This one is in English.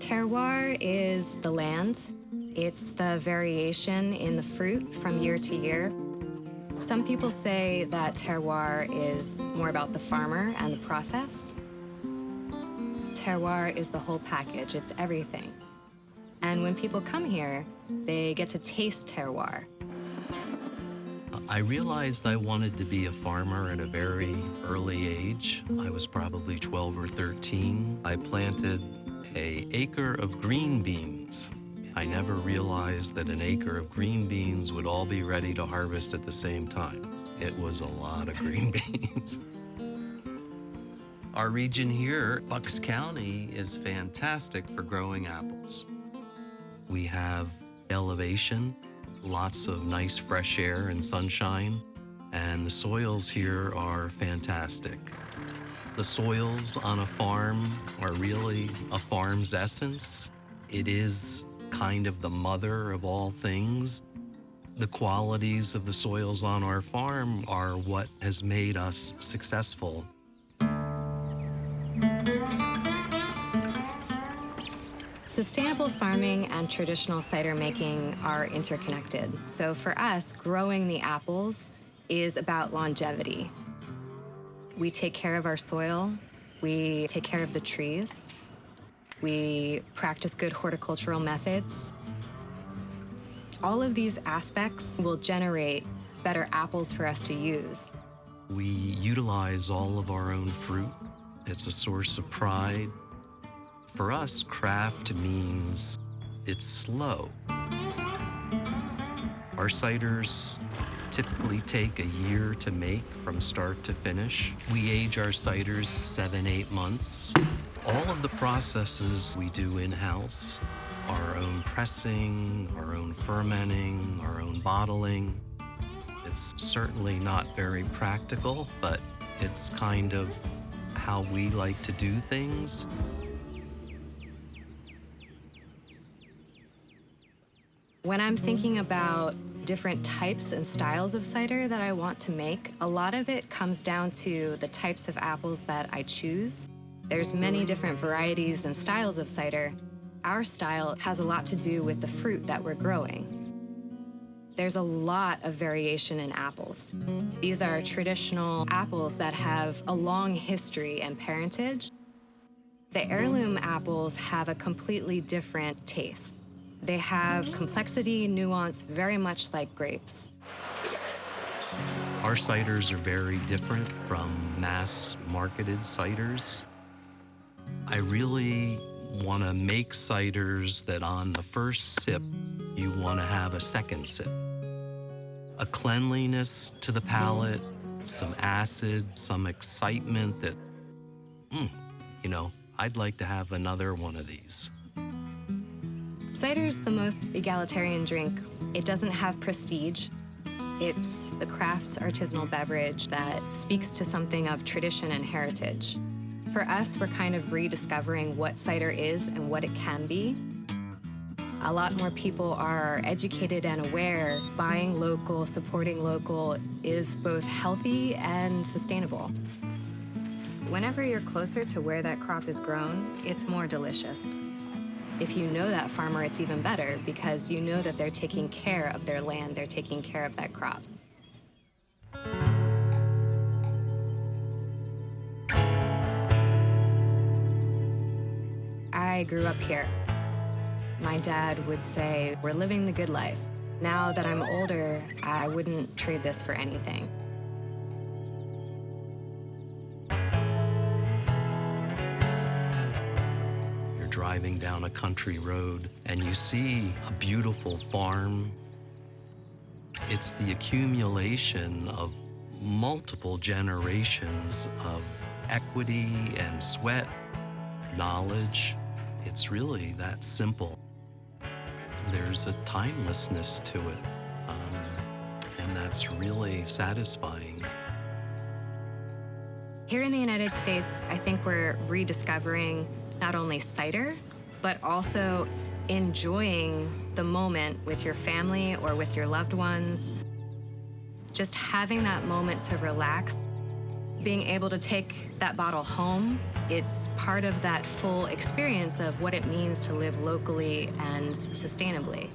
Terroir is the land. It's the variation in the fruit from year to year. Some people say that terroir is more about the farmer and the process. Terroir is the whole package, it's everything. And when people come here, they get to taste terroir. I realized I wanted to be a farmer at a very early age. I was probably 12 or 13. I planted an acre of green beans. I never realized that an acre of green beans would all be ready to harvest at the same time. It was a lot of green beans. Our region here, Bucks County, is fantastic for growing apples. We have elevation, lots of nice fresh air and sunshine, and the soils here are fantastic. The soils on a farm are really a farm's essence. It is kind of the mother of all things. The qualities of the soils on our farm are what has made us successful. Sustainable farming and traditional cider making are interconnected. So for us, growing the apples is about longevity. We take care of our soil, we take care of the trees, we practice good horticultural methods. All of these aspects will generate better apples for us to use. We utilize all of our own fruit. It's a source of pride. For us, craft means it's slow. Our ciders typically take a year to make from start to finish. We age our ciders 7-8 months. All of the processes we do in-house, our own pressing, our own fermenting, our own bottling. It's certainly not very practical, but it's kind of how we like to do things. When I'm thinking about different types and styles of cider that I want to make, a lot of it comes down to the types of apples that I choose. There's many different varieties and styles of cider. Our style has a lot to do with the fruit that we're growing. There's a lot of variation in apples. These are traditional apples that have a long history and parentage. The heirloom apples have a completely different taste. They have complexity, nuance, very much like grapes. Our ciders are very different from mass-marketed ciders. I really want to make ciders that on the first sip, you want to have a second sip. A cleanliness to the palate, some acid, some excitement that, I'd like to have another one of these. Cider's the most egalitarian drink. It doesn't have prestige. It's the craft artisanal beverage that speaks to something of tradition and heritage. For us, we're kind of rediscovering what cider is and what it can be. A lot more people are educated and aware. Buying local, supporting local is both healthy and sustainable. Whenever you're closer to where that crop is grown, it's more delicious. If you know that farmer, it's even better because you know that they're taking care of their land, they're taking care of that crop. I grew up here. My dad would say, we're living the good life. Now that I'm older, I wouldn't trade this for anything. You're driving down a country road and you see a beautiful farm. It's the accumulation of multiple generations of equity and sweat, knowledge. It's really that simple. There's a timelessness to it, and that's really satisfying. Here in the United States, I think we're rediscovering not only cider, but also enjoying the moment with your family or with your loved ones. Just having that moment to relax. being able to take that bottle home, it's part of that full experience of what it means to live locally and sustainably.